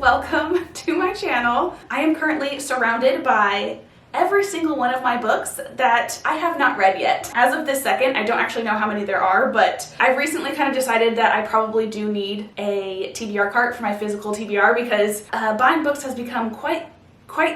welcome to my channel. I am currently surrounded by every single one of my books that I have not read yet. As of this second, I don't actually know how many there are, but I've recently kind of decided that I probably do need a TBR cart for my physical TBR because buying books has become quite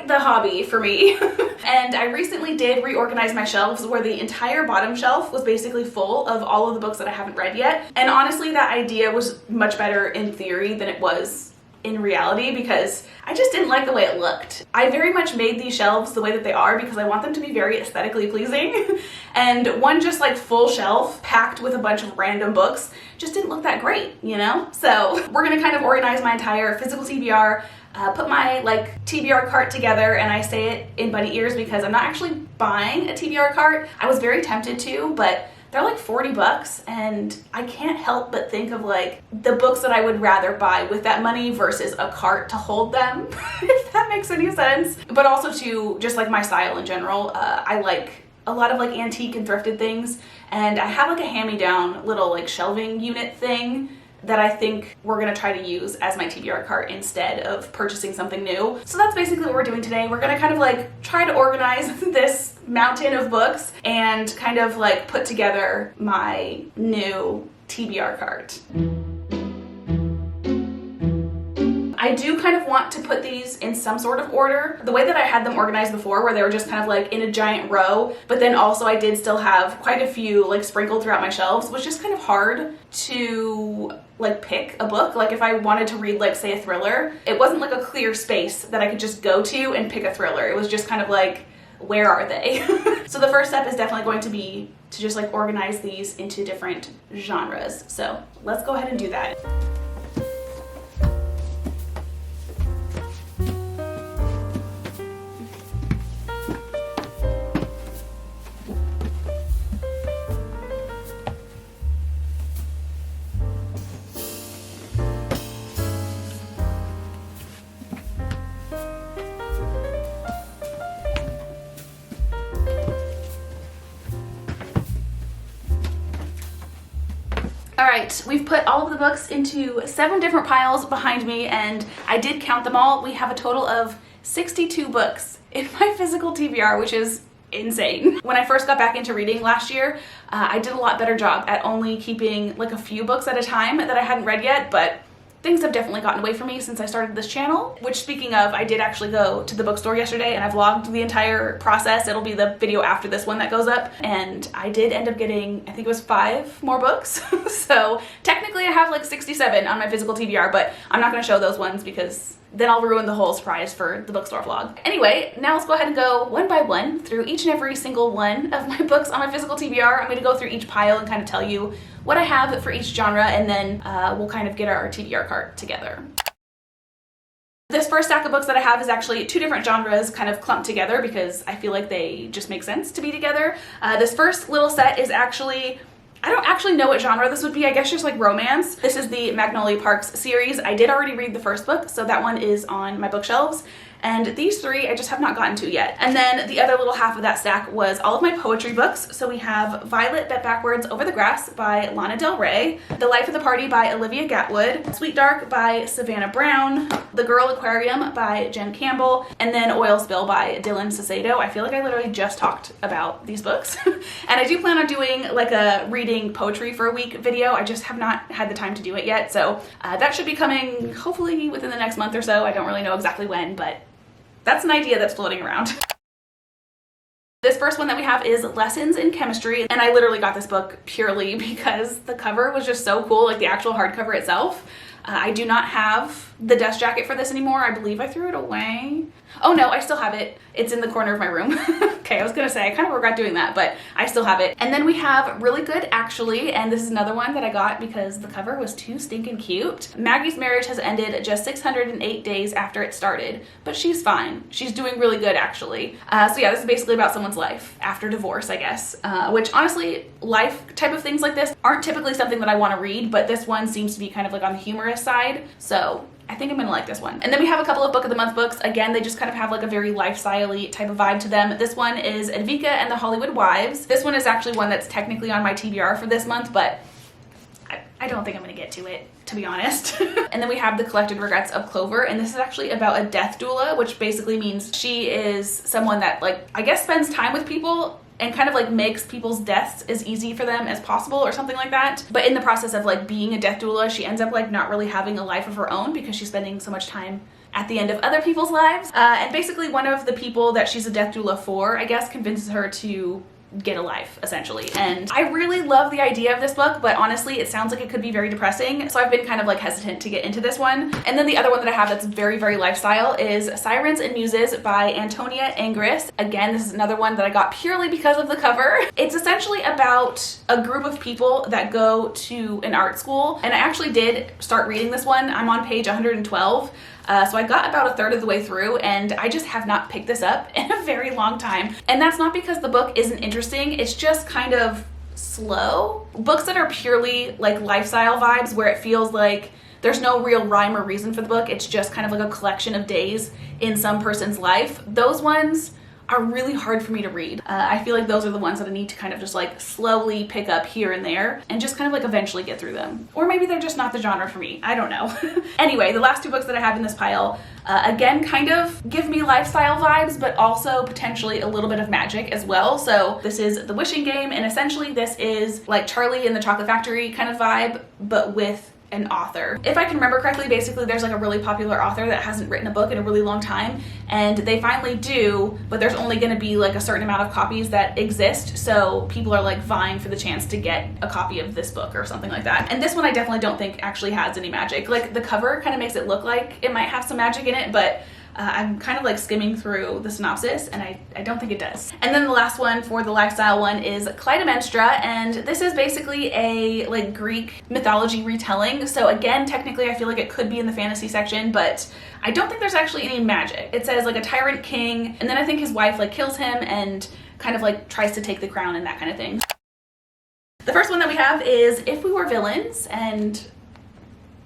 the hobby for me. And I recently did reorganize my shelves where the entire bottom shelf was basically full of all of the books that I haven't read yet. And honestly, that idea was much better in theory than it was in reality because I just didn't like the way it looked. I very much made these shelves the way that they are because I want them to be very aesthetically pleasing. And one just like full shelf packed with a bunch of random books just didn't look that great, you know? So we're gonna kind of organize my entire physical TBR, put my like TBR cart together, and I say it in bunny ears because I'm not actually buying a TBR cart. I was very tempted to, but they're like 40 bucks and I can't help but think of like the books that I would rather buy with that money versus a cart to hold them, if that makes any sense. But also to just like my style in general, I like a lot of like antique and thrifted things, and I have like a hand-me-down little like shelving unit thing that I think we're gonna try to use as my TBR cart instead of purchasing something new. So that's basically what we're doing today. We're gonna kind of like try to organize this mountain of books and kind of like put together my new TBR cart. I do kind of want to put these in some sort of order. The way that I had them organized before, where they were just kind of like in a giant row, but then also I did still have quite a few like sprinkled throughout my shelves, was just kind of hard to like pick a book. Like if I wanted to read like say a thriller, it wasn't like a clear space that I could just go to and pick a thriller. It was just kind of like, where are they? So the first step is definitely going to be to just like organize these into different genres. So let's go ahead and do that. All right, we've put all of the books into 7 different piles behind me, and I did count them all. We have a total of 62 books in my physical TBR, which is insane. When I first got back into reading last year, I did a lot better job at only keeping like a few books at a time that I hadn't read yet, but things have definitely gotten away from me since I started this channel, which speaking of, I did actually go to the bookstore yesterday and I vlogged the entire process. It'll be the video after this one that goes up. And I did end up getting, I think it was 5 more books. So technically I have like 67 on my physical TBR, but I'm not gonna show those ones because then I'll ruin the whole surprise for the bookstore vlog. Anyway, now let's go ahead and go one by one through each and every single one of my books on my physical TBR. I'm gonna go through each pile and kind of tell you what I have for each genre, and then we'll kind of get our TBR cart together. This first stack of books that I have is actually 2 different genres kind of clumped together because I feel like they just make sense to be together. This first little set is actually, I don't actually know what genre this would be. I guess just like romance. This is the Magnolia Parks series. I did already read the first book, so that one is on my bookshelves. And these 3 I just have not gotten to yet. And then the other little half of that stack was all of my poetry books. So we have Violet Bent Backwards Over the Grass by Lana Del Rey, The Life of the Party by Olivia Gatwood, Sweet Dark by Savannah Brown, The Girl Aquarium by Jen Campbell, and then Oil Spill by Dylan Saucedo. I feel like I literally just talked about these books. And I do plan on doing like a reading poetry for a week video. I just have not had the time to do it yet. So that should be coming hopefully within the next month or so. I don't really know exactly when, but that's an idea that's floating around. This first one that we have is Lessons in Chemistry, and I literally got this book purely because the cover was just so cool, like the actual hardcover itself. I do not have the dust jacket for this anymore. I believe I threw it away. Oh no, I still have it. It's in the corner of my room. Okay, I was gonna say, I kind of regret doing that, but I still have it. And then we have Really Good Actually, and this is another one that I got because the cover was too stinking cute. Maggie's marriage has ended just 608 days after it started, but she's fine. She's doing really good, actually. So yeah, this is basically about someone's life after divorce, I guess. Which honestly, life type of things like this aren't typically something that I want to read, but this one seems to be kind of like on the humorous side. So I think I'm gonna like this one. And then we have a couple of Book of the Month books. Again, they just kind of have like a very lifestyle-y type of vibe to them. This one is Advika and the Hollywood Wives. This one is actually one that's technically on my TBR for this month, but I don't think I'm gonna get to it, to be honest. And then we have The Collected Regrets of Clover, and this is actually about a death doula, which basically means she is someone that, like, I guess spends time with people and kind of like makes people's deaths as easy for them as possible or something like that. But in the process of like being a death doula, she ends up like not really having a life of her own because she's spending so much time at the end of other people's lives. And basically one of the people that she's a death doula for, I guess, convinces her to get a life, essentially. And I really love the idea of this book, but honestly, it sounds like it could be very depressing. So I've been kind of like hesitant to get into this one. And then the other one that I have that's very, very lifestyle is Sirens and Muses by Antonia Ingris. Again, this is another one that I got purely because of the cover. It's essentially about a group of people that go to an art school. And I actually did start reading this one. I'm on page 112. So I got about a third of the way through, and I just have not picked this up in a very long time. And that's not because the book isn't interesting, it's just kind of slow. Books that are purely like lifestyle vibes, where it feels like there's no real rhyme or reason for the book, it's just kind of like a collection of days in some person's life, those ones are really hard for me to read. I feel like those are the ones that I need to kind of just like slowly pick up here and there and just kind of like eventually get through them. Or maybe they're just not the genre for me. I don't know. Anyway, the last two books that I have in this pile, again, kind of give me lifestyle vibes, but also potentially a little bit of magic as well. So this is The Wishing Game, and essentially this is like Charlie in the Chocolate Factory kind of vibe, but with an author. If I can remember correctly, basically there's like a really popular author that hasn't written a book in a really long time, and they finally do, but there's only going to be like a certain amount of copies that exist, so people are like vying for the chance to get a copy of this book or something like that. And this one I definitely don't think actually has any magic. Like the cover kind of makes it look like it might have some magic in it, but I'm kind of like skimming through the synopsis and I don't think it does. And then the last one for the lifestyle one is Clytemnestra, and this is basically a like Greek mythology retelling. So again, technically I feel like it could be in the fantasy section, but I don't think there's actually any magic. It says like a tyrant king, and then I think his wife like kills him and kind of like tries to take the crown and that kind of thing. The first one that we have is If We Were Villains, and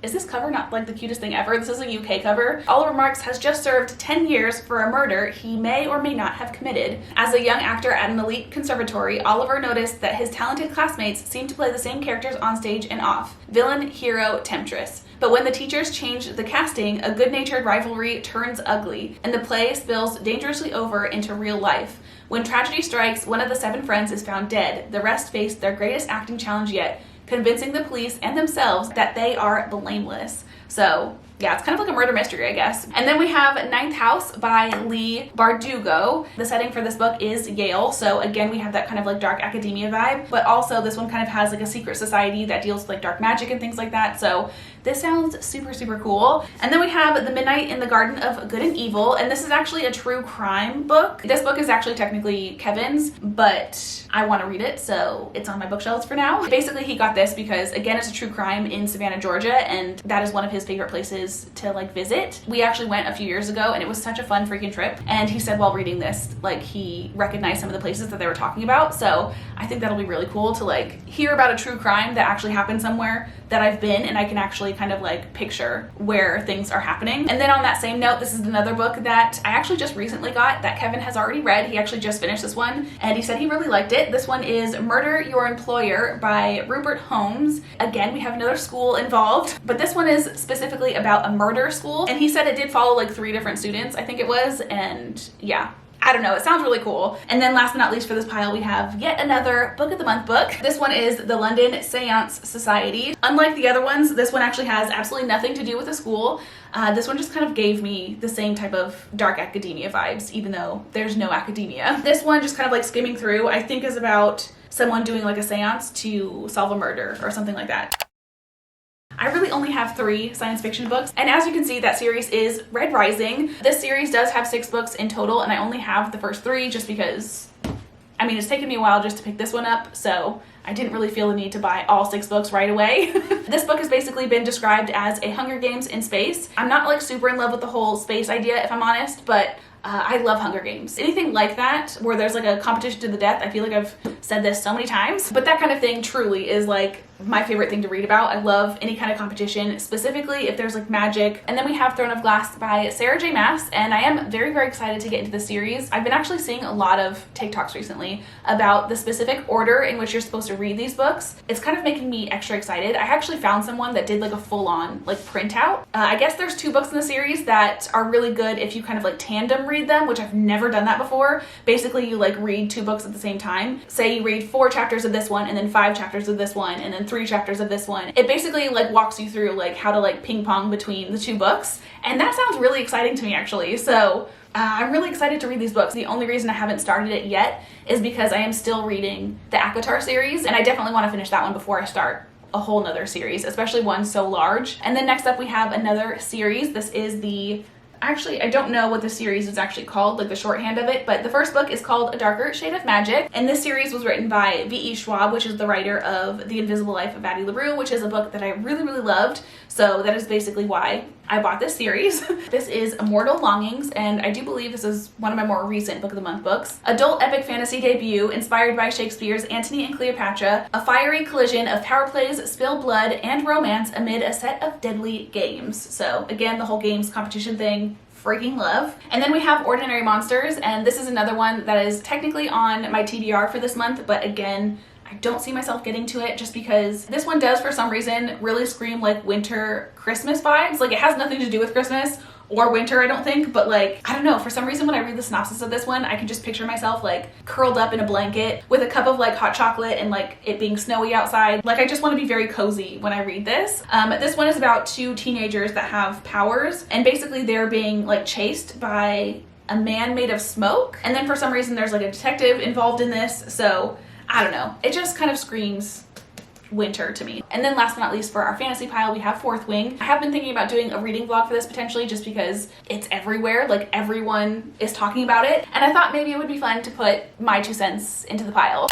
is this cover not like the cutest thing ever? This is a UK cover. Oliver Marks has just served 10 years for a murder he may or may not have committed. As a young actor at an elite conservatory, Oliver noticed that his talented classmates seemed to play the same characters on stage and off: villain, hero, temptress. But when the teachers change the casting, a good-natured rivalry turns ugly, and the play spills dangerously over into real life. When tragedy strikes, one of the 7 friends is found dead. The rest face their greatest acting challenge yet, convincing the police and themselves that they are blameless. So yeah, it's kind of like a murder mystery, I guess. And then we have Ninth House by Lee Bardugo. The setting for this book is Yale, so again we have that kind of like dark academia vibe, but also this one kind of has like a secret society that deals with like dark magic and things like that, so this sounds super, super cool. And then we have The Midnight in the Garden of Good and Evil, and this is actually a true crime book. This book is actually technically Kevin's, but I want to read it, so it's on my bookshelves for now. Basically, he got this because, again, it's a true crime in Savannah, Georgia, and that is one of his favorite places to like visit. We actually went a few years ago, and it was such a fun freaking trip, and he said while reading this, like, he recognized some of the places that they were talking about, so I think that'll be really cool to like hear about a true crime that actually happened somewhere that I've been, and I can actually kind of like picture where things are happening. And then on that same note, this is another book that I actually just recently got that Kevin has already read. He actually just finished this one and he said he really liked it. This one is Murder Your Employer by Rupert Holmes. Again, we have another school involved, but this one is specifically about a murder school, and he said it did follow like 3 different students, I think it was, and yeah, I don't know, it sounds really cool. And then last but not least for this pile, we have yet another Book of the Month book. This one is the London Seance Society. Unlike the other ones, this one actually has absolutely nothing to do with the school. This one just kind of gave me the same type of dark academia vibes, even though there's no academia. This one, just kind of like skimming through, I think is about someone doing like a seance to solve a murder or something like that. I really only have 3 science fiction books, and as you can see, that series is Red Rising. This series does have 6 books in total, and I only have the first 3 just because, I mean, it's taken me a while just to pick this one up, so I didn't really feel the need to buy all 6 books right away. This book has basically been described as a Hunger Games in space. I'm not like super in love with the whole space idea, if I'm honest, but I love Hunger Games. Anything like that, where there's like a competition to the death, I feel like I've said this so many times, but that kind of thing truly is like my favorite thing to read about. I love any kind of competition, specifically if there's like magic. And then we have Throne of Glass by Sarah J. Maas, and I am very, very excited to get into this series. I've been actually seeing a lot of TikToks recently about the specific order in which you're supposed to read these books. It's kind of making me extra excited. I actually found someone that did like a full-on like printout. I guess there's 2 books in the series that are really good if you kind of like tandem read them, which I've never done that before. Basically, you like read 2 books at the same time. Say you read 4 chapters of this one and then 5 chapters of this one and then 3 chapters of this one. It basically like walks you through like how to like ping pong between the 2 books, and that sounds really exciting to me actually. So I'm really excited to read these books. The only reason I haven't started it yet is because I am still reading the ACOTAR series, and I definitely want to finish that one before I start a whole nother series, especially one so large. And then next up we have another series. This is the Actually, I don't know what the series is actually called, like the shorthand of it, but the first book is called A Darker Shade of Magic, and this series was written by V.E. Schwab, which is the writer of The Invisible Life of Addie LaRue, which is a book that I really, really loved, so that is basically why I bought this series. This is Immortal Longings, and I do believe this is one of my more recent Book of the Month books. Adult epic fantasy debut inspired by Shakespeare's Antony and Cleopatra, a fiery collision of power plays, spilled blood, and romance amid a set of deadly games. So again, the whole games competition thing, freaking love. And then we have Ordinary Monsters, and this is another one that is technically on my TBR for this month, but again, I don't see myself getting to it just because this one does for some reason really scream like winter Christmas vibes. Like it has nothing to do with Christmas or winter, I don't think, but like, I don't know, for some reason when I read the synopsis of this one, I can just picture myself like curled up in a blanket with a cup of like hot chocolate and like it being snowy outside. Like I just want to be very cozy when I read this. This one is about 2 teenagers that have powers, and basically they're being like chased by a man made of smoke. And then for some reason there's like a detective involved in this, so I don't know. It just kind of screams winter to me. And then last but not least, for our fantasy pile, we have Fourth Wing. I have been thinking about doing a reading vlog for this potentially just because it's everywhere, like everyone is talking about it, and I thought maybe it would be fun to put my 2 cents into the pile.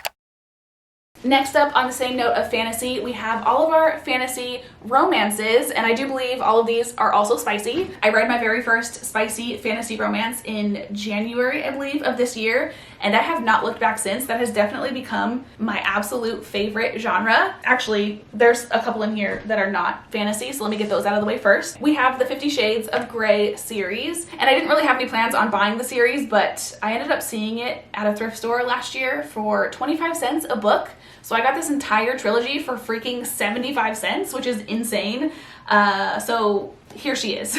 Next up, on the same note of fantasy, we have all of our fantasy romances, and I do believe all of these are also spicy. I read my very first spicy fantasy romance in January, I believe, of this year, and I have not looked back since. That has definitely become my absolute favorite genre. Actually, there's a couple in here that are not fantasy, so let me get those out of the way first. We have the 50 Shades of Grey series, and I didn't really have any plans on buying the series, but I ended up seeing it at a thrift store last year for 25 cents a book. So I got this entire trilogy for freaking 75 cents, which is insane. So here she is.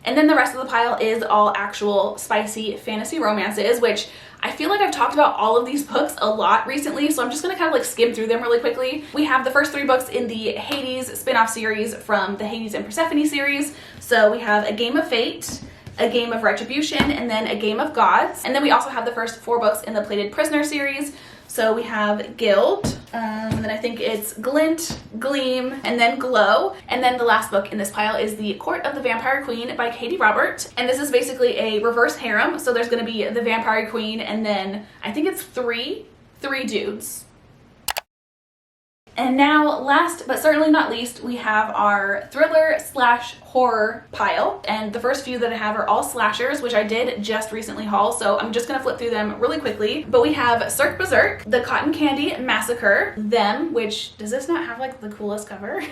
And then the rest of the pile is all actual spicy fantasy romances, which I feel like I've talked about all of these books a lot recently, so I'm just gonna kind of like skim through them really quickly. We have the first 3 books in the Hades spin-off series from the Hades and Persephone series. So we have A Game of Fate, A Game of Retribution, and then A Game of Gods. And then we also have the first 4 books in the Plated Prisoner series. So we have Guild, and then I think it's Glint, Gleam, and then Glow. And then the last book in this pile is The Court of the Vampire Queen by Katie Robert. And this is basically a reverse harem. So there's going to be the Vampire Queen, and then I think it's three dudes. And now, last but certainly not least, we have our thriller/horror pile. And the first few that I have are all slashers, which I did just recently haul, so I'm just gonna flip through them really quickly. But we have Cirque Berserk, The Cotton Candy Massacre, Them, which, does this not have like the coolest cover?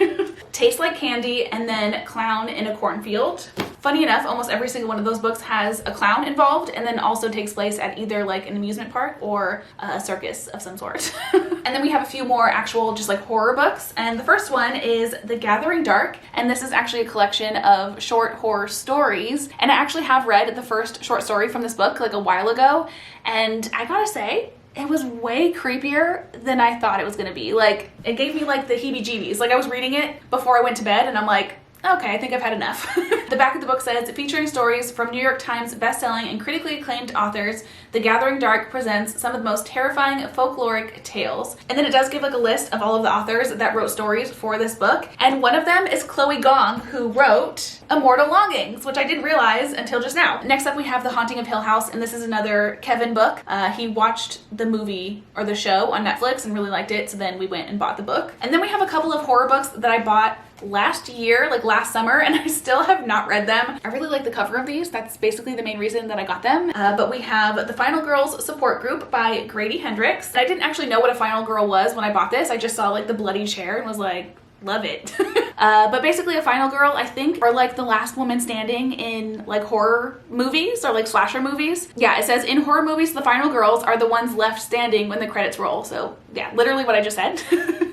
Tastes Like Candy, and then Clown in a Cornfield. Funny enough, almost every single one of those books has a clown involved, and then also takes place at either like an amusement park or a circus of some sort. And then we have a few more actual just like horror books, and the first one is The Gathering Dark, and this is actually a collection of short horror stories, and I actually have read the first short story from this book like a while ago, and I gotta say, it was way creepier than I thought it was gonna be. Like, it gave me like the heebie-jeebies. Like, I was reading it before I went to bed, and I'm like, okay, I think I've had enough. The back of the book says, featuring stories from New York Times bestselling and critically acclaimed authors, The Gathering Dark presents some of the most terrifying folkloric tales. And then it does give like a list of all of the authors that wrote stories for this book. And one of them is Chloe Gong, who wrote Immortal Longings, which I didn't realize until just now. Next up we have The Haunting of Hill House, and this is another Kevin book. He watched the movie or the show on Netflix and really liked it, so then we went and bought the book. And then we have a couple of horror books that I bought last year, like last summer, and I still have not read them. I really like the cover of these. That's basically the main reason that I got them. But we have The Final Girls Support Group by Grady Hendrix. I didn't actually know what a final girl was when I bought this. I just saw like the bloody chair and was like, love it. But basically a final girl, I think, are like the last woman standing in like horror movies or like slasher movies. Yeah, it says in horror movies, the final girls are the ones left standing when the credits roll. So yeah, literally what I just said.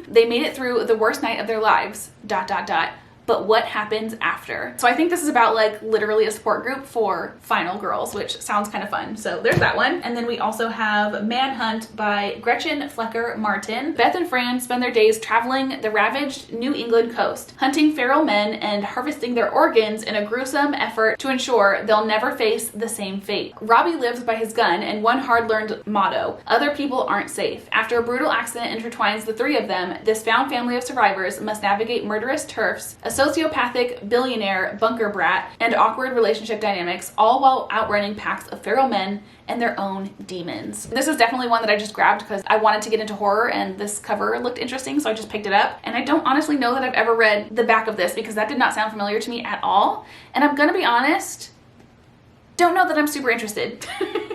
They made it through the worst night of their lives, ... But what happens after? So I think this is about like literally a support group for final girls, which sounds kind of fun. So there's that one. And then we also have Manhunt by Gretchen Flecker Martin. Beth and Fran spend their days traveling the ravaged New England coast, hunting feral men and harvesting their organs in a gruesome effort to ensure they'll never face the same fate. Robbie lives by his gun and one hard-learned motto: other people aren't safe. After a brutal accident intertwines the three of them, this found family of survivors must navigate murderous turfs, a sociopathic billionaire bunker brat, and awkward relationship dynamics, all while outrunning packs of feral men and their own demons. This is definitely one that I just grabbed because I wanted to get into horror and this cover looked interesting, so I just picked it up. And I don't honestly know that I've ever read the back of this because that did not sound familiar to me at all. And I'm gonna be honest, don't know that I'm super interested.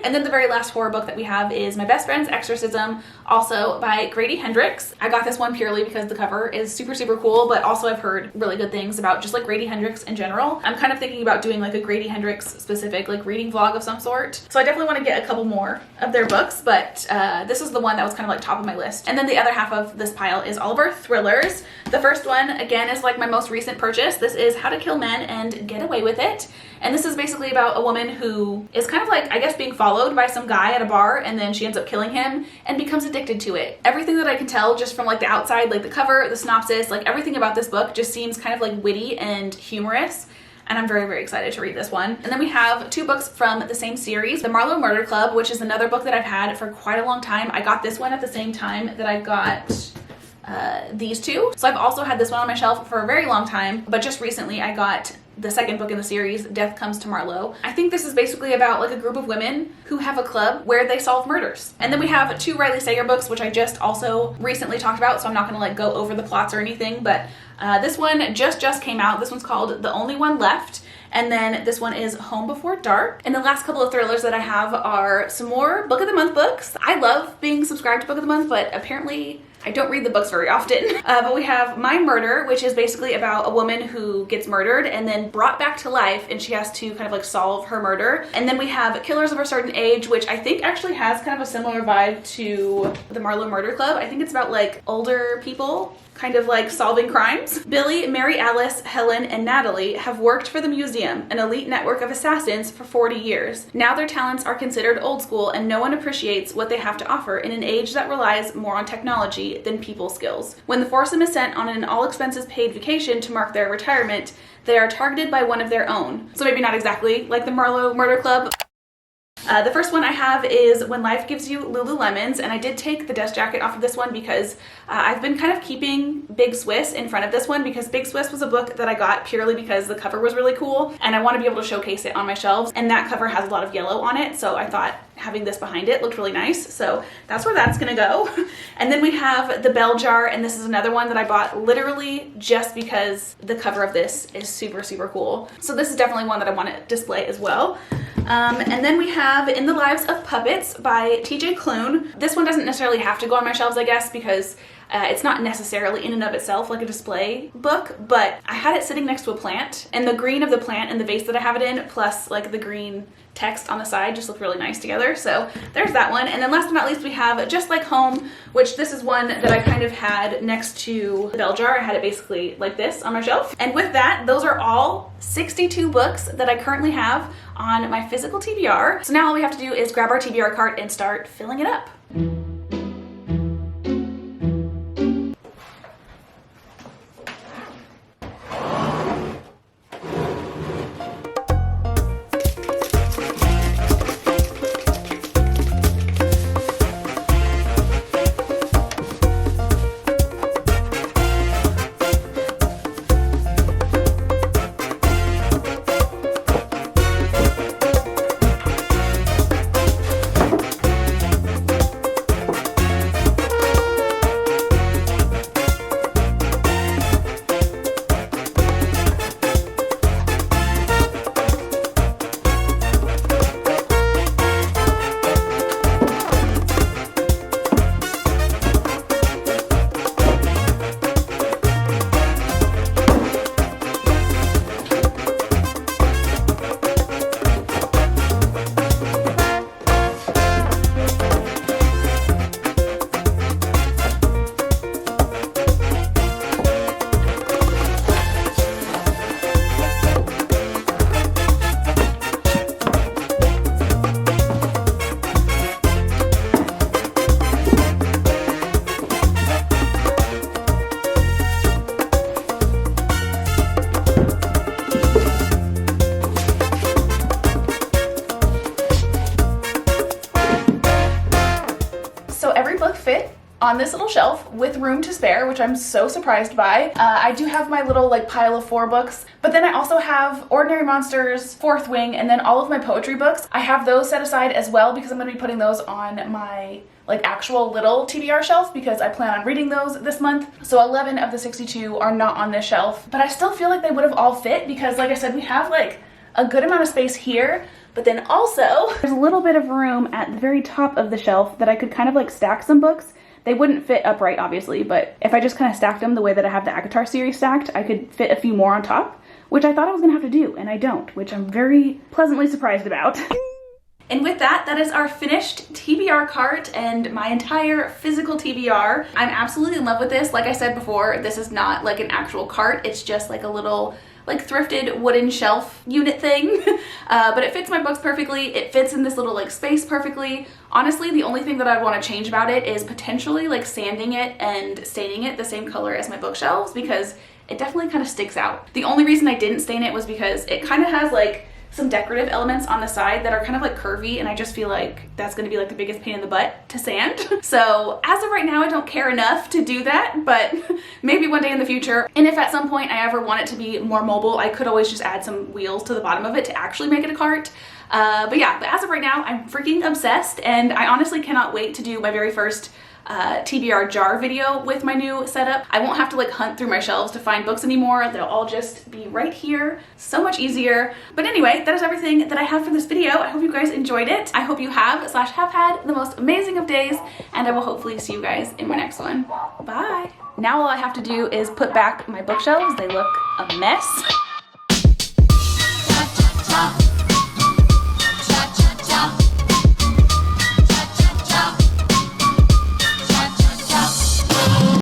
And then the very last horror book that we have is My Best Friend's Exorcism, also by Grady Hendrix. I got this one purely because the cover is super, super cool, but also I've heard really good things about just like Grady Hendrix in general. I'm kind of thinking about doing like a Grady Hendrix specific like reading vlog of some sort. So I definitely want to get a couple more of their books, but this is the one that was kind of like top of my list. And then the other half of this pile is all of our thrillers. The first one, again, is like my most recent purchase. This is How to Kill Men and Get Away with It. And this is basically about a woman who is kind of like, I guess, being followed by some guy at a bar, and then she ends up killing him and becomes addicted to it. Everything that I can tell just from like the outside, like the cover, the synopsis, like everything about this book just seems kind of like witty and humorous. And I'm very, very excited to read this one. And then we have two books from the same series, The Marlowe Murder Club, which is another book that I've had for quite a long time. I got this one at the same time that I got these two. So I've also had this one on my shelf for a very long time, but just recently I got the second book in the series, Death Comes to Marlowe. I think this is basically about like a group of women who have a club where they solve murders. And then we have two Riley Sager books, which I just also recently talked about, so I'm not gonna like go over the plots or anything, but this one just came out. This one's called The Only One Left. And then this one is Home Before Dark. And the last couple of thrillers that I have are some more Book of the Month books. I love being subscribed to Book of the Month, but apparently I don't read the books very often. But we have My Murder, which is basically about a woman who gets murdered and then brought back to life, and she has to kind of like solve her murder. And then we have Killers of a Certain Age, which I think actually has kind of a similar vibe to the Marlowe Murder Club. I think it's about like older people kind of like solving crimes. Billy, Mary Alice, Helen, and Natalie have worked for the museum, an elite network of assassins, for 40 years. Now their talents are considered old school and no one appreciates what they have to offer in an age that relies more on technology than people skills. When the foursome is sent on an all-expenses paid vacation to mark their retirement, they are targeted by one of their own. So maybe not exactly like the Marlowe Murder Club. The first one I have is When Life Gives You Lululemons, and I did take the dust jacket off of this one because I've been kind of keeping Big Swiss in front of this one because Big Swiss was a book that I got purely because the cover was really cool and I want to be able to showcase it on my shelves, and that cover has a lot of yellow on it, so I thought having this behind it looked really nice, so that's where that's gonna go. And then we have The Bell Jar, and this is another one that I bought literally just because the cover of this is super, super cool. So this is definitely one that I want to display as well. And then we have In the Lives of Puppets by TJ Klune. This one doesn't necessarily have to go on my shelves, I guess, because it's not necessarily in and of itself like a display book, but I had it sitting next to a plant, and the green of the plant and the vase that I have it in, plus like the green text on the side, just look really nice together. So there's that one. And then last but not least, we have Just Like Home, which this is one that I kind of had next to the bell jar. I had it basically like this on my shelf. And with that, those are all 62 books that I currently have on my physical TBR. So now all we have to do is grab our TBR cart and start filling it up. on this little shelf with room to spare, which I'm so surprised by. I do have my little like pile of 4 books, but then I also have Ordinary Monsters, Fourth Wing, and then all of my poetry books. I have those set aside as well because I'm going to be putting those on my like actual little TBR shelf because I plan on reading those this month. So 11 of the 62 are not on this shelf, but I still feel like they would have all fit because like I said, we have like a good amount of space here, but then also there's a little bit of room at the very top of the shelf that I could kind of like stack some books. They wouldn't fit upright, obviously, but if I just kind of stacked them the way that I have the ACOTAR series stacked, I could fit a few more on top, which I thought I was gonna have to do, and I don't, which I'm very pleasantly surprised about. And with that, that is our finished TBR cart and my entire physical TBR. I'm absolutely in love with this. Like I said before, this is not like an actual cart. It's just like a little like thrifted wooden shelf unit thing. But it fits my books perfectly. It fits in this little like space perfectly. Honestly, the only thing that I want to change about it is potentially like sanding it and staining it the same color as my bookshelves because it definitely kind of sticks out. The only reason I didn't stain it was because it kind of has like some decorative elements on the side that are kind of like curvy, and I just feel like that's going to be like the biggest pain in the butt to sand. So as of right now, I don't care enough to do that, but maybe one day in the future. And if at some point I ever want it to be more mobile, I could always just add some wheels to the bottom of it to actually make it a cart. But yeah, but as of right now, I'm freaking obsessed, and I honestly cannot wait to do my very first TBR jar video with my new setup. I won't have to like hunt through my shelves to find books anymore. They'll all just be right here. So much easier. But anyway, that is everything that I have for this video. I hope you guys enjoyed it. I hope you have had the most amazing of days, and I will hopefully see you guys in my next one. Bye. Now all I have to do is put back my bookshelves. They look a mess.